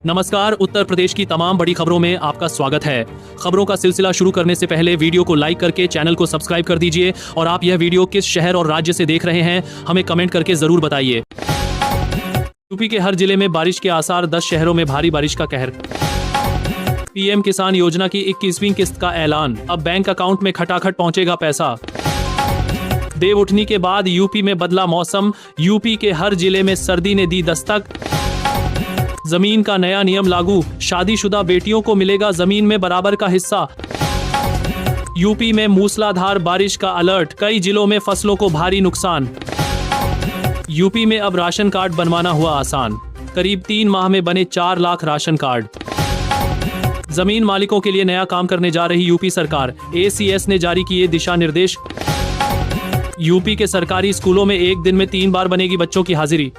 नमस्कार। उत्तर प्रदेश की तमाम बड़ी खबरों में आपका स्वागत है। खबरों का सिलसिला शुरू करने से पहले वीडियो को लाइक करके चैनल को सब्सक्राइब कर दीजिए और आप यह वीडियो किस शहर और राज्य से देख रहे हैं हमें कमेंट करके जरूर बताइए। यूपी के हर जिले में बारिश के आसार, 10 शहरों में भारी बारिश का कहर। पीएम किसान योजना की 21वीं किस्त का ऐलान, अब बैंक अकाउंट में खटाखट पहुंचेगा पैसा। देव उठनी के बाद यूपी में बदला मौसम, यूपी के हर जिले में सर्दी ने दी दस्तक। जमीन का नया नियम लागू, शादीशुदा बेटियों को मिलेगा जमीन में बराबर का हिस्सा। यूपी में मूसलाधार बारिश का अलर्ट, कई जिलों में फसलों को भारी नुकसान। यूपी में अब राशन कार्ड बनवाना हुआ आसान, करीब 3 माह में बने 4 लाख राशन कार्ड। जमीन मालिकों के लिए नया काम करने जा रही यूपी सरकार, एसीएस ने जारी किए दिशा निर्देश। यूपी के सरकारी स्कूलों में एक दिन में 3 बार बनेगी बच्चों की हाजिरी।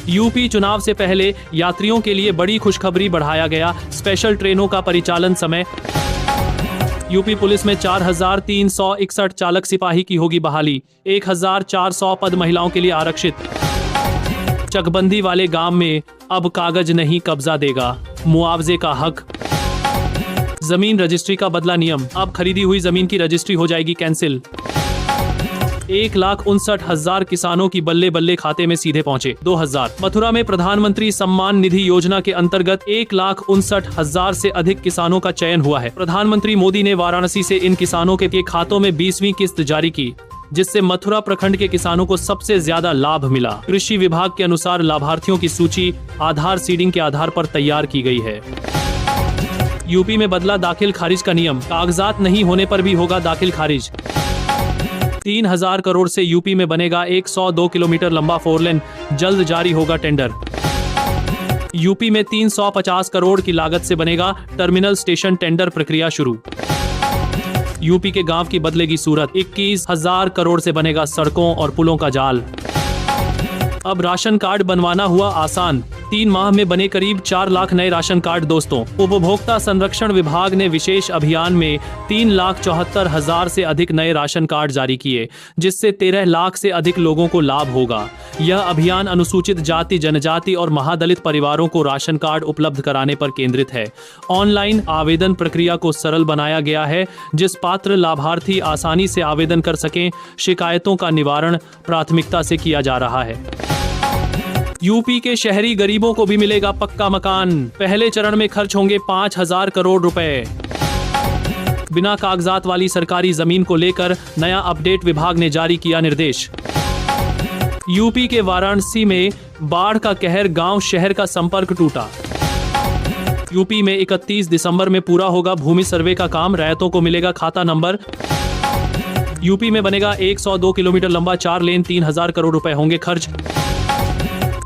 यूपी चुनाव से पहले यात्रियों के लिए बड़ी खुशखबरी, बढ़ाया गया स्पेशल ट्रेनों का परिचालन समय। यूपी पुलिस में 4,361 चालक सिपाही की होगी बहाली, 1,400 पद महिलाओं के लिए आरक्षित। चकबंदी वाले गांव में अब कागज नहीं कब्जा देगा, मुआवजे का हक। जमीन रजिस्ट्री का बदला नियम, अब खरीदी हुई जमीन की रजिस्ट्री हो जाएगी कैंसिल। 1,59,000 किसानों की बल्ले बल्ले खाते में सीधे पहुंचे 2,000। मथुरा में प्रधानमंत्री सम्मान निधि योजना के अंतर्गत 1,59,000 से अधिक किसानों का चयन हुआ है। प्रधानमंत्री मोदी ने वाराणसी से इन किसानों के खातों में 20वीं किस्त जारी की, जिससे मथुरा प्रखंड के किसानों को सबसे ज्यादा लाभ मिला। कृषि विभाग के अनुसार लाभार्थियों की सूची आधार सीडिंग के आधार पर तैयार की गई है। यूपी में बदला दाखिल खारिज का नियम, कागजात नहीं होने पर भी होगा दाखिल खारिज। 3,000 करोड़ से यूपी में बनेगा 102 किलोमीटर लंबा 4 लेन, जल्द जारी होगा टेंडर। यूपी में 350 करोड़ की लागत से बनेगा टर्मिनल स्टेशन, टेंडर प्रक्रिया शुरू। यूपी के गांव की बदलेगी सूरत, 21,000 करोड़ से बनेगा सड़कों और पुलों का जाल। अब राशन कार्ड बनवाना हुआ आसान, 3 माह में बने करीब 4 लाख नए राशन कार्ड। दोस्तों, उपभोक्ता संरक्षण विभाग ने विशेष अभियान में 3,74,000 से अधिक नए राशन कार्ड जारी किए, जिससे 13 लाख से अधिक लोगों को लाभ होगा। यह अभियान अनुसूचित जाति, जनजाति और महादलित परिवारों को राशन कार्ड उपलब्ध कराने पर केंद्रित है। ऑनलाइन आवेदन प्रक्रिया को सरल बनाया गया है, जिस पात्र लाभार्थी आसानी से आवेदन कर सकें। शिकायतों का निवारण प्राथमिकता से किया जा रहा है। यूपी के शहरी गरीबों को भी मिलेगा पक्का मकान, पहले चरण में खर्च होंगे 5,000 करोड़ रुपए। बिना कागजात वाली सरकारी जमीन को लेकर नया अपडेट, विभाग ने जारी किया निर्देश। यूपी के वाराणसी में बाढ़ का कहर, गांव शहर का संपर्क टूटा। यूपी में 31 दिसंबर में पूरा होगा भूमि सर्वे का काम, रैयतों को मिलेगा खाता नंबर। यूपी में बनेगा 102 किलोमीटर लंबा 4 लेन, 3,000 करोड़ रुपए होंगे खर्च।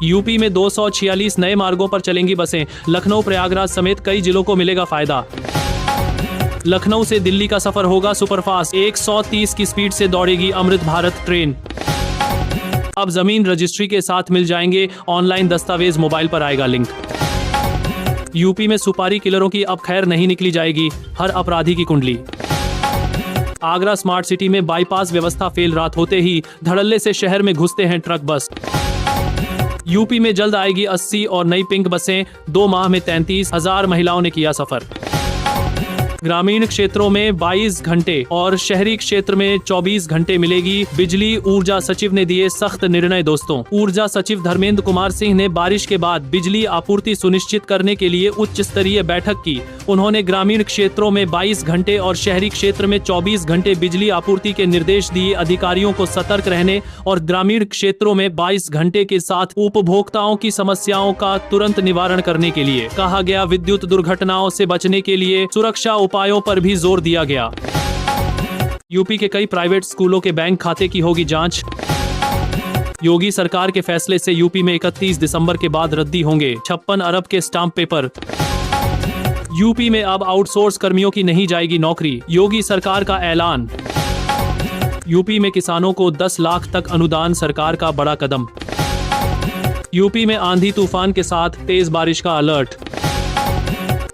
यूपी में 246 नए मार्गों पर चलेंगी बसें, लखनऊ प्रयागराज समेत कई जिलों को मिलेगा फायदा। लखनऊ से दिल्ली का सफर होगा सुपरफास्ट, 130 की स्पीड से दौड़ेगी अमृत भारत ट्रेन। अब जमीन रजिस्ट्री के साथ मिल जाएंगे ऑनलाइन दस्तावेज, मोबाइल पर आएगा लिंक। यूपी में सुपारी किलरों की अब खैर नहीं निकली जाएगी, हर अपराधी की कुंडली। आगरा स्मार्ट सिटी में बाईपास व्यवस्था फेल, रात होते ही धड़ल्ले से शहर में घुसते हैं ट्रक बस। यूपी में जल्द आएगी 80 और नई पिंक बसें, 2 माह में 33,000 महिलाओं ने किया सफर। ग्रामीण क्षेत्रों में 22 घंटे और शहरी क्षेत्र में 24 घंटे मिलेगी बिजली, ऊर्जा सचिव ने दिए सख्त निर्णय। दोस्तों, ऊर्जा सचिव धर्मेंद्र कुमार सिंह ने बारिश के बाद बिजली आपूर्ति सुनिश्चित करने के लिए उच्च स्तरीय बैठक की। उन्होंने ग्रामीण क्षेत्रों में 22 घंटे और शहरी क्षेत्र में 24 घंटे बिजली आपूर्ति के निर्देश दिए। अधिकारियों को सतर्क रहने और ग्रामीण क्षेत्रों में 22 घंटे के साथ उपभोक्ताओं की समस्याओं का तुरंत निवारण करने के लिए कहा गया। विद्युत दुर्घटनाओं से बचने के लिए सुरक्षा उपायों पर भी जोर दिया गया। यूपी के कई प्राइवेट स्कूलों के बैंक खाते की होगी जांच। योगी सरकार के फैसले से यूपी में 31 दिसंबर के बाद रद्दी होंगे 56 अरब के स्टाम्प पेपर। यूपी में अब आउटसोर्स कर्मियों की नहीं जाएगी नौकरी, योगी सरकार का ऐलान। यूपी में किसानों को 10 लाख तक अनुदान, सरकार का बड़ा कदम। यूपी में आंधी तूफान के साथ तेज बारिश का अलर्ट।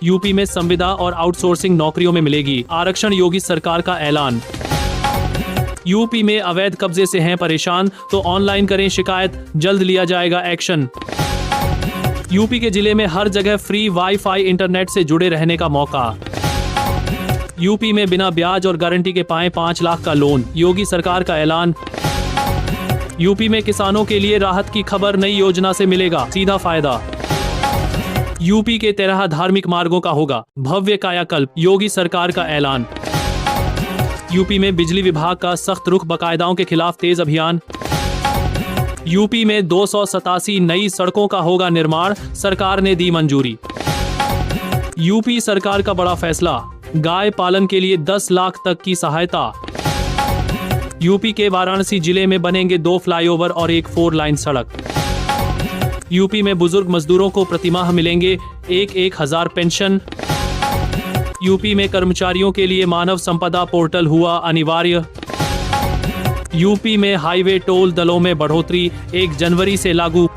यूपी में संविदा और आउटसोर्सिंग नौकरियों में मिलेगी आरक्षण, योगी सरकार का ऐलान। यूपी में अवैध कब्जे से हैं परेशान तो ऑनलाइन करें शिकायत, जल्द लिया जाएगा एक्शन। यूपी के जिले में हर जगह फ्री वाईफाई इंटरनेट से जुड़े रहने का मौका। यूपी में बिना ब्याज और गारंटी के पाएं 5 लाख का लोन, योगी सरकार का ऐलान। यूपी में किसानों के लिए राहत की खबर, नई योजना से मिलेगा सीधा फायदा। यूपी के 13 धार्मिक मार्गों का होगा भव्य कायाकल्प, योगी सरकार का ऐलान। यूपी में बिजली विभाग का सख्त रुख, बकायदाओं के खिलाफ तेज अभियान। यूपी में 287 नई सड़कों का होगा निर्माण, सरकार ने दी मंजूरी। यूपी सरकार का बड़ा फैसला, गाय पालन के लिए 10 लाख तक की सहायता। यूपी के वाराणसी जिले में बनेंगे 2 फ्लाईओवर और 1 4 लाइन सड़क। यूपी में बुजुर्ग मजदूरों को प्रतिमाह मिलेंगे 1,000 पेंशन। यूपी में कर्मचारियों के लिए मानव संपदा पोर्टल हुआ अनिवार्य। यूपी में हाईवे टोल दलों में बढ़ोतरी 1 जनवरी से लागू।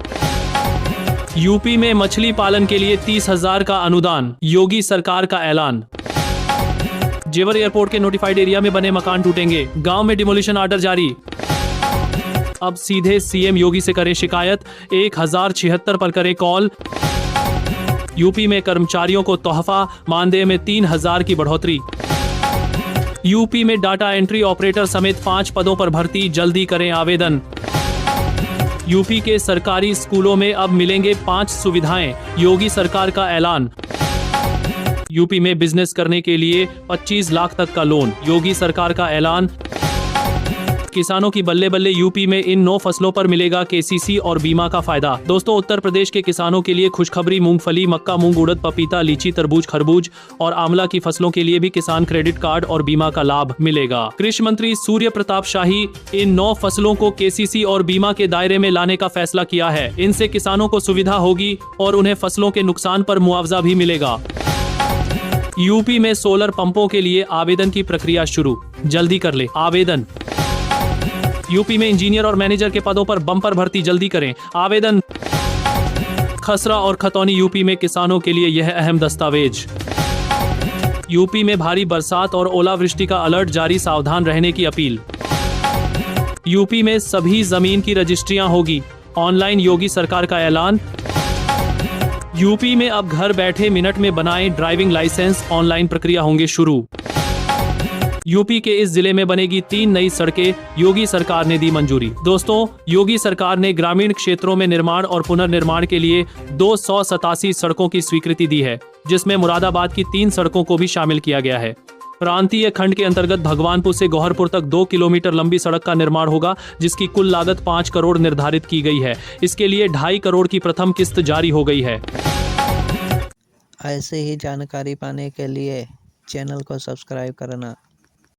यूपी में मछली पालन के लिए 30,000 का अनुदान, योगी सरकार का ऐलान। जेवर एयरपोर्ट के नोटिफाइड एरिया में बने मकान टूटेंगे, गांव में डिमोलिशन ऑर्डर जारी। अब सीधे सीएम योगी से करें शिकायत, 1076 पर करें कॉल। यूपी में कर्मचारियों को तोहफा, मानदेय में 3,000 की बढ़ोतरी। यूपी में डाटा एंट्री ऑपरेटर समेत 5 पदों पर भर्ती, जल्दी करें आवेदन। यूपी के सरकारी स्कूलों में अब मिलेंगे 5 सुविधाएं, योगी सरकार का ऐलान। यूपी में बिजनेस करने के लिए 25 लाख तक का लोन, योगी सरकार का ऐलान। किसानों की बल्ले बल्ले, यूपी में इन 9 फसलों पर मिलेगा केसीसी और बीमा का फायदा। दोस्तों, उत्तर प्रदेश के किसानों के लिए खुशखबरी, मूंगफली, मक्का, मूंग, उड़द, पपीता, लीची, तरबूज, खरबूज और आंवला की फसलों के लिए भी किसान क्रेडिट कार्ड और बीमा का लाभ मिलेगा। कृषि मंत्री सूर्य प्रताप शाही इन 9 फसलों को केसीसी और बीमा के दायरे में लाने का फैसला किया है। इनसे किसानों को सुविधा होगी और उन्हें फसलों के नुकसान पर मुआवजा भी मिलेगा। यूपी में सोलर पंपों के लिए आवेदन की प्रक्रिया शुरू, जल्दी कर ले आवेदन। यूपी में इंजीनियर और मैनेजर के पदों पर बम्पर भर्ती, जल्दी करें आवेदन। खसरा और खतौनी, यूपी में किसानों के लिए यह अहम दस्तावेज। यूपी में भारी बरसात और ओलावृष्टि का अलर्ट जारी, सावधान रहने की अपील। यूपी में सभी जमीन की रजिस्ट्रियां होगी ऑनलाइन, योगी सरकार का ऐलान। यूपी में अब घर बैठे मिनट में बनाएं ड्राइविंग लाइसेंस, ऑनलाइन प्रक्रिया होंगे शुरू। यूपी के इस जिले में बनेगी 3 नई सड़कें, योगी सरकार ने दी मंजूरी। दोस्तों, योगी सरकार ने ग्रामीण क्षेत्रों में निर्माण और पुनर्निर्माण के लिए 287 सड़कों की स्वीकृति दी है, जिसमें मुरादाबाद की 3 सड़कों को भी शामिल किया गया है। प्रांतीय खंड के अंतर्गत भगवानपुर से गौहरपुर तक 2 किलोमीटर लंबी सड़क का निर्माण होगा, जिसकी कुल लागत 5 करोड़ निर्धारित की गई है। इसके लिए 2.5 करोड़ की प्रथम किस्त जारी हो गई है। ऐसे ही जानकारी पाने के लिए चैनल को सब्सक्राइब करना।